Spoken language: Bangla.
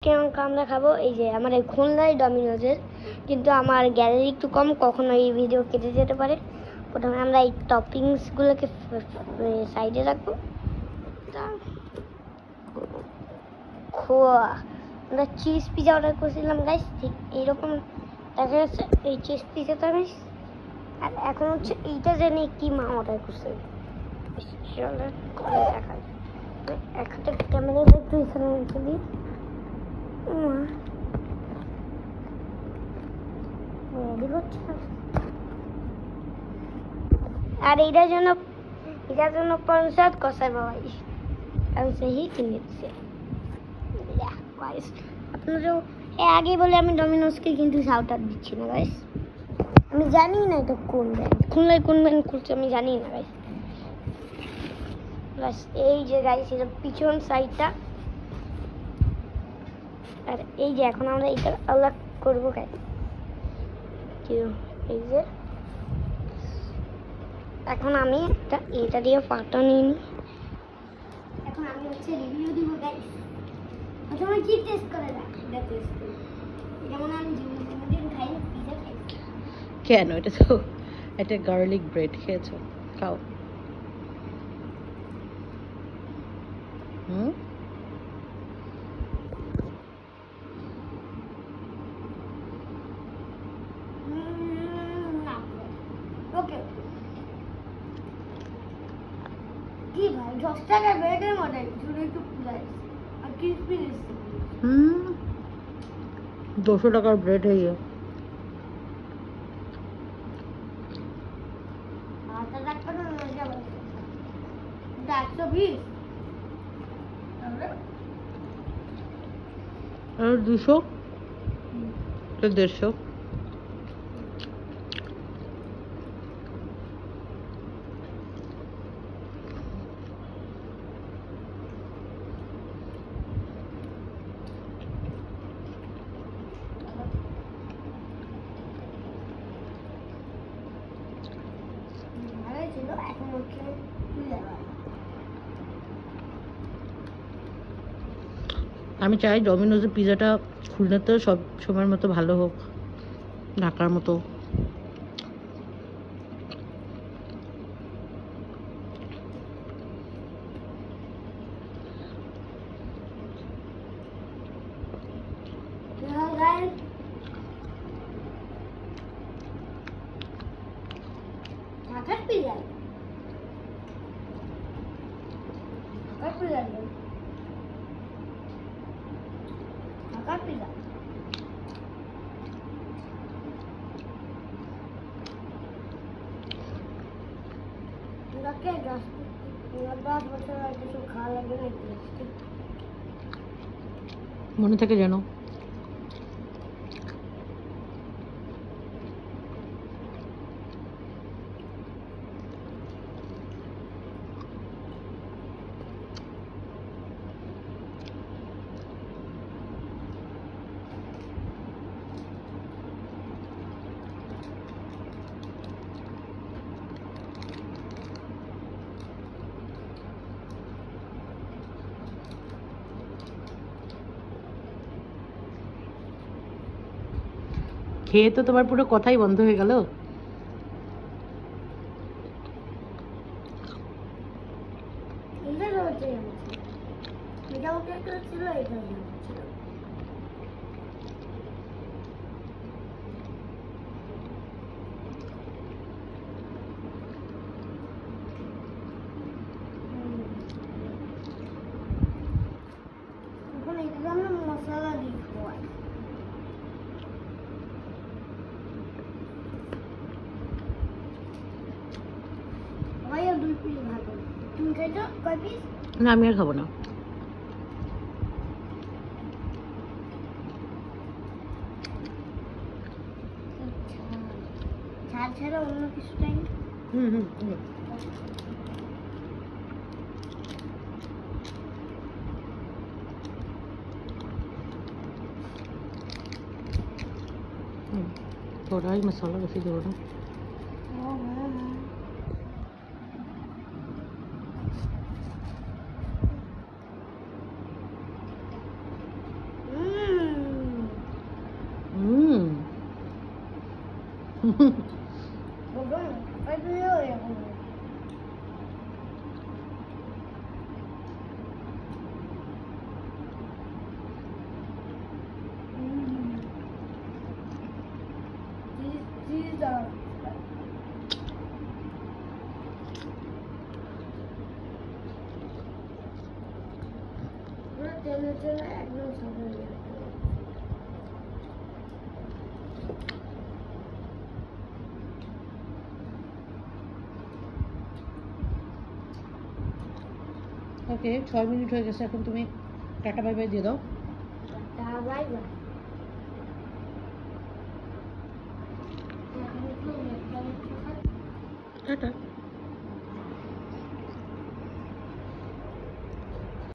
আমরা খাবো এই যে আমার এই খুলনায় ডমিনোজের, কিন্তু আমার গ্যালারি একটু কম, কখনো এই ভিডিও কেটে যেতে পারে। প্রথমে আমরা এই টপিংসগুলোকে সাইডে রাখবো। খোয়া আমরা চিজ পিজা অর্ডার করেছিলাম গাইস, ঠিক এইরকম দেখা যাচ্ছে এই চিজ পিজাটা গাইস। আর এখন হচ্ছে এইটা জানি কি মা অর্ডার করছে, চলে দেখা যায়। এক হাতে ক্যামেরাটা একটু এখানে রেখে দিই। আর এটার জন্য 50 কষাই বাবা আমি সেই কিনেছি। আপনারা আগে বলে আমি ডমিনোসকে কিন্তু শাউট আউট দিচ্ছি না গাইস, আমি জানি না এটা কোন ব্র্যান্ড, খুলনায় কোন ব্র্যান্ড খুলছে আমি জানি না গাইস। এই যে গাইস এটা পিছন সাইডটা, আর এই যে এখন আমরা এটা আলাদা করবো গাইস। এই যে এখন আমি এটা দিয়ে ফাটা নিই। এখন আমি হচ্ছে রিভিউ দিব গাইস। প্রথমে কি টেস্ট করে দেখ, এটা টেস্ট করি। যেমন আমি যেদিন খাই পিজা খাই। কেন এটা তো এটা গার্লিক ব্রেড খেয়েছো, খাও। ওকে কি ভাই 10 টাকা ব্রেডের মডেল ঝুড়ি একটু প্রাইস আর ক্রিসপি দিচ্ছে। 200 টাকার ব্রেড है ये। আটা টাকা না যাবে 120 और 200 तो 150। আমি চাই ডমিনোজের পিজাটা খুলনাতে সব সময়ের মতো ভালো হোক, ঢাকার মতো। ঢাকার পিজা ঢাকার পিজা ওটাকে 10 বছর আর কিছু খাওয়া লাগবে না, মনে থাকে যেন। খেয়ে তো তোমার পুরো কথাই বন্ধ হয়ে গেল। মশলা দিয়ে খাওয়াই ভাইয়া 2 পিস ভাত। তুমি খাইছো কয় পিস? না আমি আর খাবো না। ঝাল ছাড়া অন্য কিছু চাই না? थोड़ा ही मसाला वैसे जोड़ो ना। বলবো না আর তুইও এরকম তেলে তেলে একদম সাদা ওকে 6 মিনিট হয়ে গেছে, এখন তুমি টাটা বাই বাই দিয়ে দাও। Bye bye tata.